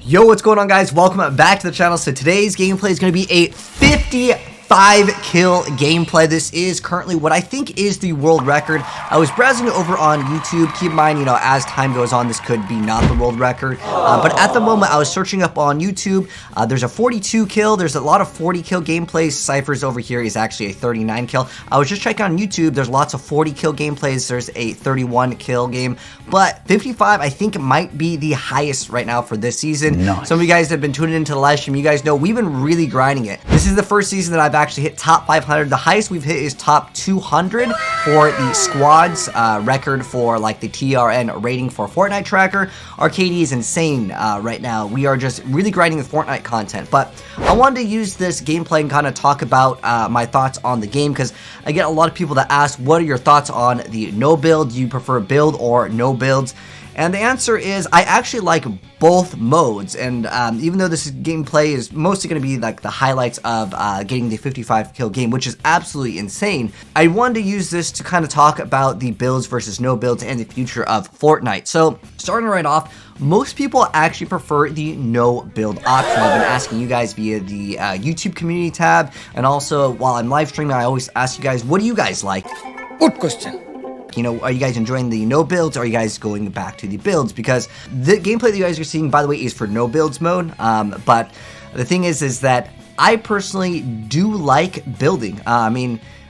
Yo, what's going on, guys? Welcome back to the channel. So today's gameplay is going to be a 55 kill gameplay. This is currently what I think is the world record. I was browsing over on YouTube. Keep in mind, as time goes on, this could be not the world record. But at the moment, I was searching up on YouTube. There's a 42 kill. There's a lot of 40 kill gameplays. Cypher's over here is actually a 39 kill. I was just checking on YouTube. There's lots of 40 kill gameplays. There's a 31 kill game. But 55, I think, might be the highest right now for this season. Nice. Some of you guys have been tuning into the live stream. You guys know we've been really grinding it. This is the first season that I've actually hit top 500. The highest we've hit is top 200 for the squads record for like the TRN rating for Fortnite tracker. Our KD is insane right now. We are just really grinding the Fortnite content. But I wanted to use this gameplay and kind of talk about my thoughts on the game, because I get a lot of people that ask, what are your thoughts on the no build? Do you prefer build or no builds? And the answer is, I actually like both modes, and even though this gameplay is mostly going to be like the highlights of getting the 55 kill game, which is absolutely insane, I wanted to use this to kind of talk about the builds versus no builds and the future of Fortnite. So starting right off, most people actually prefer the no build option. I've been asking you guys via the YouTube community tab, and also while I'm live streaming, I always ask you guys, what do you guys like? Good question. Are you guys enjoying the no builds, or are you guys going back to the builds? Because the gameplay that you guys are seeing, by the way, is for no builds mode. But the thing is that I personally do like building.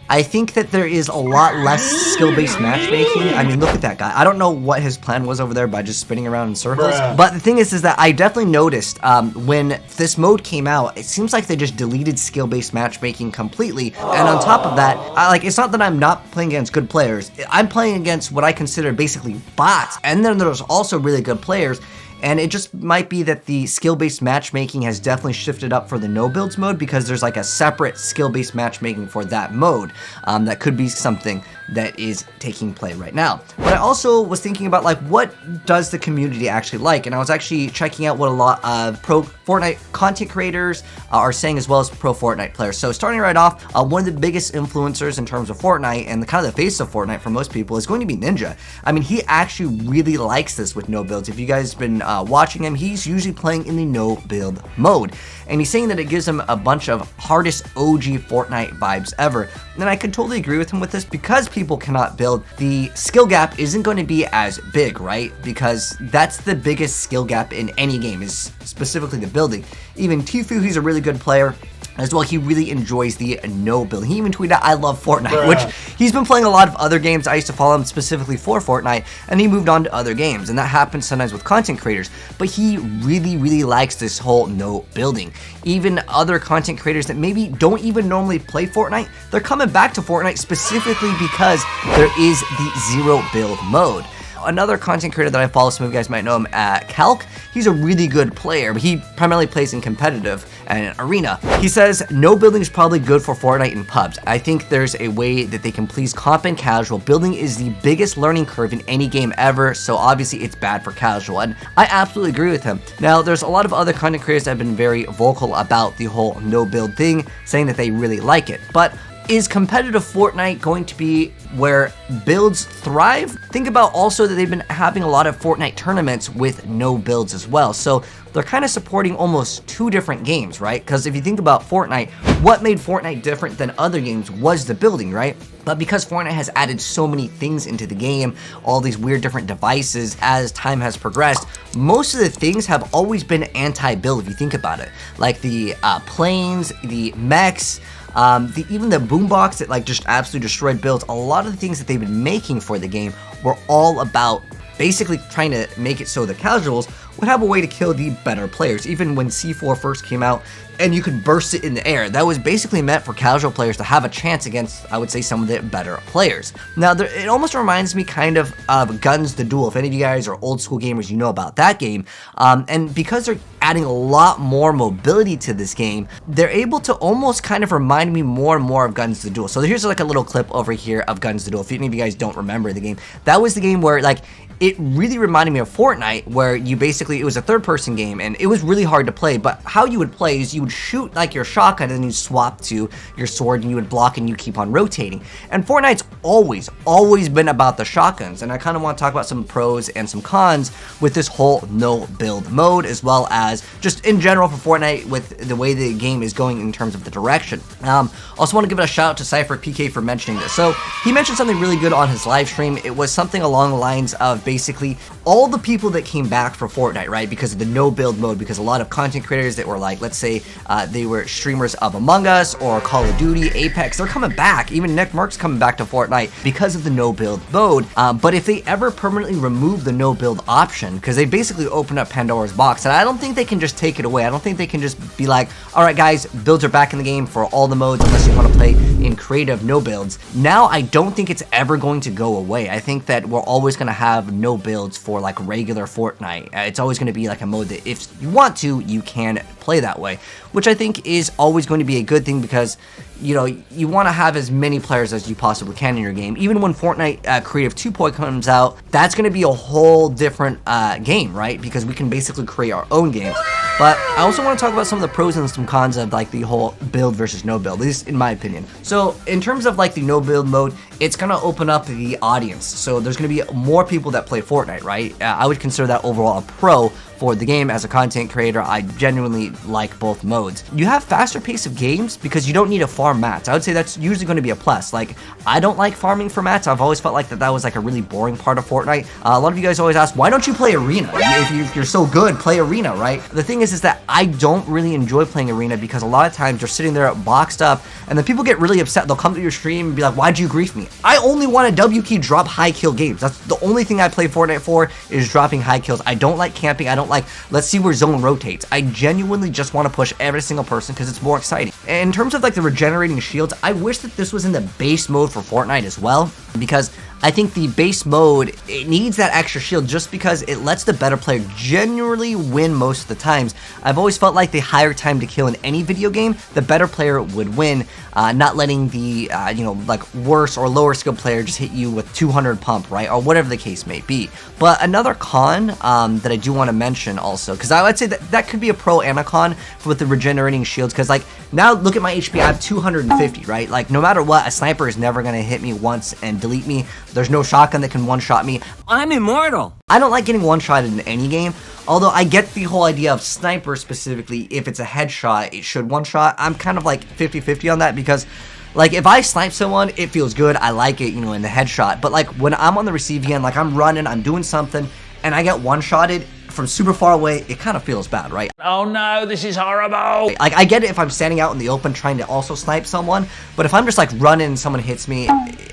I think that there is a lot less skill-based matchmaking. Look at that guy. I don't know what his plan was over there by just spinning around in circles. Bruh. But the thing is that I definitely noticed when this mode came out, it seems like they just deleted skill-based matchmaking completely. And on top of that, it's not that I'm not playing against good players. I'm playing against what I consider basically bots. And then there's also really good players. And it just might be that the skill-based matchmaking has definitely shifted up for the no-builds mode, because there's like a separate skill-based matchmaking for that mode. That could be something that is taking play right now. But I also was thinking about, like, what does the community actually like? And I was actually checking out what a lot of pro Fortnite content creators are saying, as well as pro Fortnite players. So starting right off, one of the biggest influencers in terms of Fortnite, and the kind of the face of Fortnite for most people, is going to be Ninja. He actually really likes this with no builds. If you guys have been watching him, he's usually playing in the no build mode, and he's saying that it gives him a bunch of hardest OG Fortnite vibes ever. And I could totally agree with him with this, because people cannot build, the skill gap isn't going to be as big, right? Because that's the biggest skill gap in any game, is specifically the building. Even Tfue, he's a really good player as well. He really enjoys the no build. He even tweeted out, "I love Fortnite," Bruh. Which he's been playing a lot of other games. I used to follow him specifically for Fortnite, and he moved on to other games, and that happens sometimes with content creators. But he really likes this whole no building. Even other content creators that maybe don't even normally play Fortnite, they're coming back to Fortnite specifically because there is the zero build mode. Another content creator that I follow, some of you guys might know him, Calc. He's a really good player, but he primarily plays in competitive and arena. He says, no building is probably good for Fortnite and pubs. I think there's a way that they can please comp and casual. Building is the biggest learning curve in any game ever, so obviously it's bad for casual, and I absolutely agree with him. Now, there's a lot of other content creators that have been very vocal about the whole no build thing, saying that they really like it. But is competitive Fortnite going to be where builds thrive? Think about also that they've been having a lot of Fortnite tournaments with no builds as well. So they're kind of supporting almost two different games, right? Because if you think about Fortnite, what made Fortnite different than other games was the building, right? But because Fortnite has added so many things into the game, all these weird different devices as time has progressed, most of the things have always been anti-build if you think about it. Like the planes, the mechs, even the boombox that like just absolutely destroyed builds. A lot of the things that they've been making for the game were all about basically trying to make it so the casuals would have a way to kill the better players. Even when C4 first came out and you could burst it in the air, that was basically meant for casual players to have a chance against, I would say, some of the better players. Now, it almost reminds me kind of Guns the Duel. If any of you guys are old school gamers, you know about that game. And because they're adding a lot more mobility to this game, they're able to almost kind of remind me more and more of Guns the Duel. So here's like a little clip over here of Guns the Duel. If any of you guys don't remember the game, that was the game where like it really reminded me of Fortnite, where you basically basically it was a third-person game, and it was really hard to play. But how you would play is you would shoot like your shotgun, and then you swap to your sword, and you would block, and you keep on rotating. And Fortnite's always been about the shotguns, and I kind of want to talk about some pros and some cons with this whole no build mode, as well as just in general for Fortnite with the way the game is going in terms of the direction. Also want to give a shout out to Seperate PK for mentioning this. So he mentioned something really good on his live stream. It was something along the lines of basically all the people that came back for Fortnite, right, because of the no build mode, because a lot of content creators that were like, let's say they were streamers of Among Us or Call of Duty, Apex, they're coming back. Even Nick Merck's coming back to Fortnite because of the no build mode. But if they ever permanently remove the no build option, because they basically opened up Pandora's box, and I don't think they can just take it away. I don't think they can just be like, all right guys, builds are back in the game for all the modes unless you want to play in creative no builds. Now I don't think it's ever going to go away. I think that we're always going to have no builds for like regular Fortnite. It's always going to be like a mode that if you want to, you can play that way, which I think is always going to be a good thing, because you know, you want to have as many players as you possibly can in your game. Even when Fortnite Creative 2.0 comes out, that's going to be a whole different game, right? Because we can basically create our own game. But I also want to talk about some of the pros and some cons of like the whole build versus no build, at least in my opinion. So in terms of like the no build mode, it's going to open up the audience. So there's going to be more people that play Fortnite, right? I would consider that overall a pro for the game. As a content creator, I genuinely like both modes. You have faster pace of games because you don't need to farm mats. I would say that's usually going to be a plus. Like, I don't like farming for mats. I've always felt like that was like a really boring part of Fortnite. A lot of you guys always ask, why don't you play Arena? If you're so good, play Arena, right? The thing is that I don't really enjoy playing Arena because a lot of times you're sitting there boxed up, and then people get really upset. They'll come to your stream and be like, why'd you grief me? I only want a W key drop high kill games. That's the only thing I play Fortnite for, is dropping high kills. I don't like camping. I don't like, let's see where zone rotates. I genuinely just want to push every single person because it's more exciting. And in terms of like the regenerating shields, I wish that this was in the base mode for Fortnite as well, because I think the base mode, it needs that extra shield just because it lets the better player generally win most of the times. I've always felt like the higher time to kill in any video game, the better player would win, not letting the, you know, like worse or lower skill player just hit you with 200 pump, right? Or whatever the case may be. But another con that I do want to mention also, because I would say that could be a pro and a con with the regenerating shields, because like now look at my HP, I have 250, right? Like no matter what, a sniper is never going to hit me once and delete me. There's no shotgun that can one-shot me. I'm immortal. I don't like getting one-shotted in any game, although I get the whole idea of sniper specifically. If it's a headshot, it should one-shot. I'm kind of like 50-50 on that, because like if I snipe someone, it feels good. I like it, you know, in the headshot. But like when I'm on the receiving end, like I'm running, I'm doing something, and I get one-shotted from super far away, it kind of feels bad, right? Oh no, this is horrible. Like I get it if I'm standing out in the open trying to also snipe someone, but if I'm just like running and someone hits me,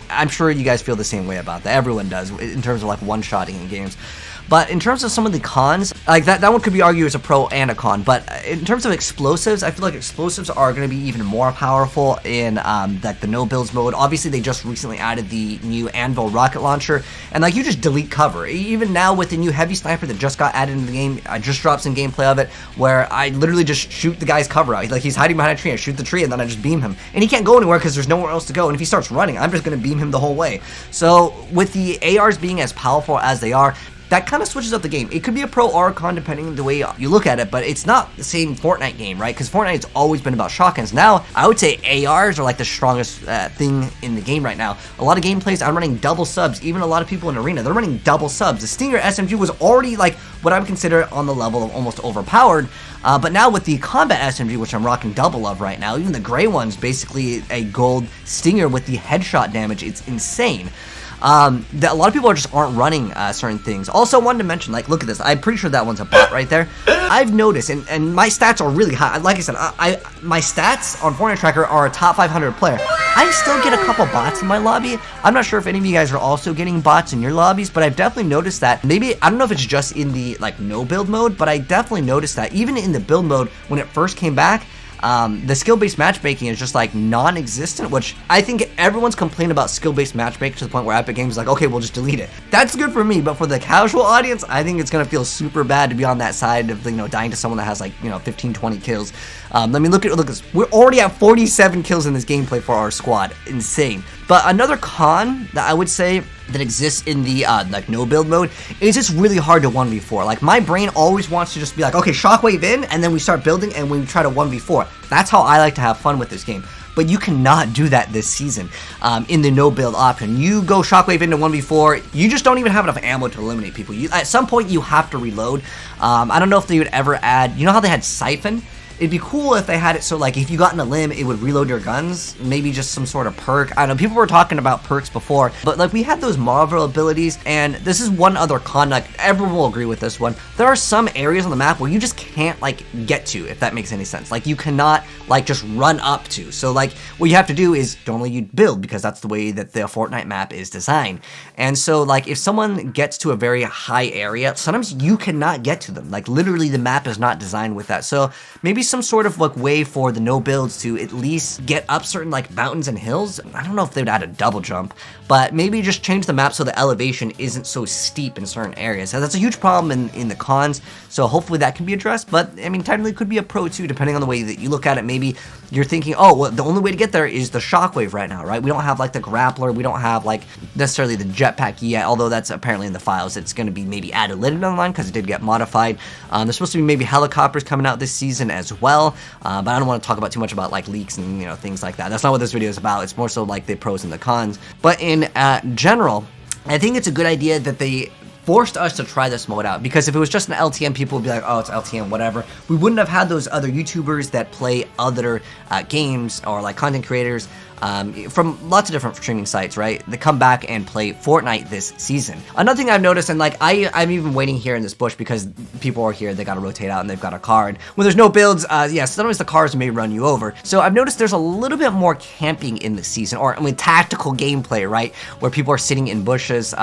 I'm sure you guys feel the same way about that. Everyone does in terms of like one-shotting in games. But in terms of some of the cons, like that one could be argued as a pro and a con. But in terms of explosives, I feel like explosives are going to be even more powerful in like the no builds mode. Obviously, they just recently added the new Anvil rocket launcher, and like you just delete cover. Even now with the new heavy sniper that just got added in the game, I just dropped some gameplay of it where I literally just shoot the guy's cover out. Like he's hiding behind a tree, I shoot the tree, and then I just beam him, and he can't go anywhere because there's nowhere else to go. And if he starts running, I'm just going to beam him the whole way. So with the ARs being as powerful as they are, that kind of switches up the game. It could be a pro or a con depending on the way you look at it, but it's not the same Fortnite game, right? Because Fortnite's always been about shotguns. Now, I would say ARs are like the strongest thing in the game right now. A lot of gameplays, I'm running double subs. Even a lot of people in Arena, they're running double subs. The Stinger SMG was already like what I would consider on the level of almost overpowered. But now with the combat SMG, which I'm rocking double of right now, even the gray one's basically a gold Stinger with the headshot damage. It's insane. That a lot of people just aren't running certain things. Also, wanted to mention, like, look at this. I'm pretty sure that one's a bot right there. I've noticed, and my stats are really high. Like I said, my stats on Fortnite Tracker are a top 500 player. I still get a couple bots in my lobby. I'm not sure if any of you guys are also getting bots in your lobbies, but I've definitely noticed that. Maybe, I don't know if it's just in the, like, no build mode, but I definitely noticed that even in the build mode, when it first came back, the skill-based matchmaking is just like non-existent, which I think everyone's complaining about skill-based matchmaking to the point where Epic Games is like, okay, we'll just delete it. That's good for me, but for the casual audience, I think it's gonna feel super bad to be on that side of, you know, dying to someone that has like, you know, 15, 20 kills. I mean, look at this. We're already at 47 kills in this gameplay for our squad. Insane. But another con that I would say that exists in the like no build mode is just really hard to 1v4. Like my brain always wants to just be like, okay, shockwave in, and then we start building and we try to 1v4. That's how I like to have fun with this game. But you cannot do that this season in the no build option. You go shockwave into 1v4, you just don't even have enough ammo to eliminate people. At some point you have to reload. I don't know if they would ever add, you know how they had Siphon? It'd be cool if they had it so like if you got in a limb, it would reload your guns. Maybe just some sort of perk. I don't know, people were talking about perks before, but like we had those Marvel abilities, and this is one other con, like everyone will agree with this one. There are some areas on the map where you just can't like get to, if that makes any sense. Like you cannot like just run up to. So like what you have to do is normally you build, because that's the way that the Fortnite map is designed. And so like if someone gets to a very high area, sometimes you cannot get to them. Like literally the map is not designed with that. So maybe some sort of like way for the no builds to at least get up certain like mountains and hills. I don't know if they would add a double jump, but maybe just change the map so the elevation isn't so steep in certain areas. So that's a huge problem in the cons, so hopefully that can be addressed. But I mean, technically it could be a pro too, depending on the way that you look at it. Maybe you're thinking, oh, well, the only way to get there is the shockwave right now, right? We don't have like the grappler, we don't have like necessarily the jetpack yet, although that's apparently in the files. It's going to be maybe added later down the line because it did get modified. There's supposed to be maybe helicopters coming out this season as well. But I don't want to talk about too much about like leaks and things like that. That's not what this video is about. It's more so like the pros and the cons. But in general, I think it's a good idea that they forced us to try this mode out, because if it was just an LTM, people would be like, oh, it's LTM, whatever. We wouldn't have had those other YouTubers that play other games, or like content creators from lots of different streaming sites, right? They come back and play Fortnite this season. Another thing I've noticed, and like I'm even waiting here in this bush because people are here, they gotta rotate out and they've got a car. And when there's no builds, yeah, sometimes the cars may run you over. So I've noticed there's a little bit more camping in the season, or I mean tactical gameplay, right? Where people are sitting in bushes.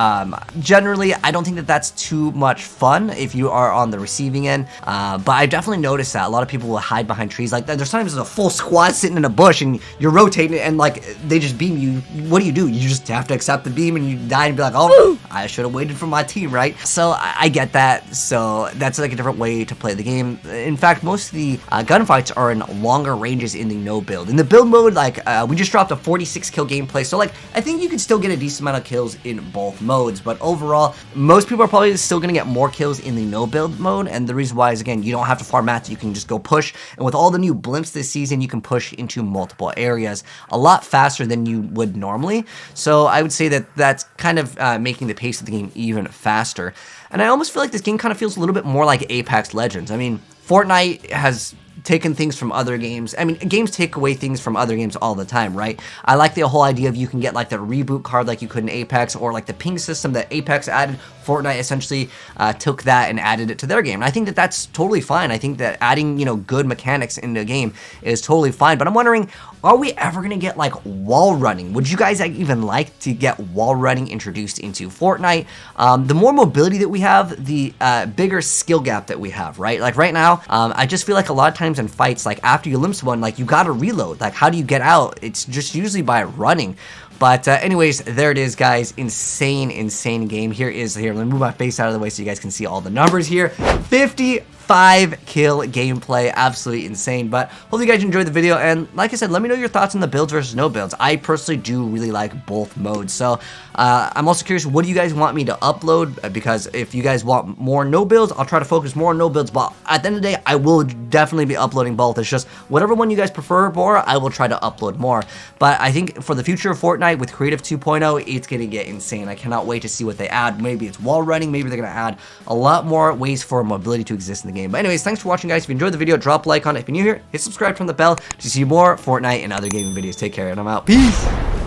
Generally, I don't think that that's too much fun if you are on the receiving end. But I definitely noticed that a lot of people will hide behind trees. Like there's times there's a full squad sitting in a bush and you're rotating and like they just beam you. What do? You just have to accept the beam and you die and be like, oh, I should have waited for my team, right? So I get that. So that's like a different way to play the game. In fact, most of the gunfights are in longer ranges in the no build. In the build mode, like we just dropped a 46 kill gameplay. So like I think you could still get a decent amount of kills in both modes. But overall, most people are probably still going to get more kills in the no build mode. And the reason why is, again, you don't have to farm mats. You can just go push. And with all the new blimps this season, you can push into multiple areas a lot faster than you would normally. So I would say that that's kind of making the pace of the game even faster. And I almost feel like this game kind of feels a little bit more like Apex Legends. I mean, Fortnite has taken things from other games. I mean, games take away things from other games all the time, right? I like the whole idea of you can get like the reboot card like you could in Apex, or like the ping system that Apex added. Fortnite essentially took that and added it to their game. And I think that that's totally fine. I think that adding, good mechanics into a game is totally fine. But I'm wondering, are we ever going to get like wall running? Would you guys even like to get wall running introduced into Fortnite? The more mobility that we have, the bigger skill gap that we have, right? Like right now, I just feel like a lot of times in fights, like after you limp someone, like you gotta reload. Like how do you get out? It's just usually by running. But anyways, there it is, guys. Insane game. Here, let me move my face out of the way so you guys can see all the numbers here. 55 kill gameplay, absolutely insane. But hopefully you guys enjoyed the video, and like I said, let me know your thoughts on the builds versus no builds. I personally do really like both modes. So I'm also curious, what do you guys want me to upload? Because if you guys want more no builds, I'll try to focus more on no builds, but at the end of the day, I will definitely be uploading both. It's just whatever one you guys prefer more, I will try to upload more. But I think for the future of Fortnite with Creative 2.0, it's gonna get insane. I cannot wait to see what they add. Maybe it's wall running, maybe they're gonna add a lot more ways for mobility to exist in the game. But anyways, thanks for watching, guys. If you enjoyed the video, drop a like on it. If you're new here, hit subscribe, turn the bell to see more Fortnite and other gaming videos. Take care, and I'm out. Peace!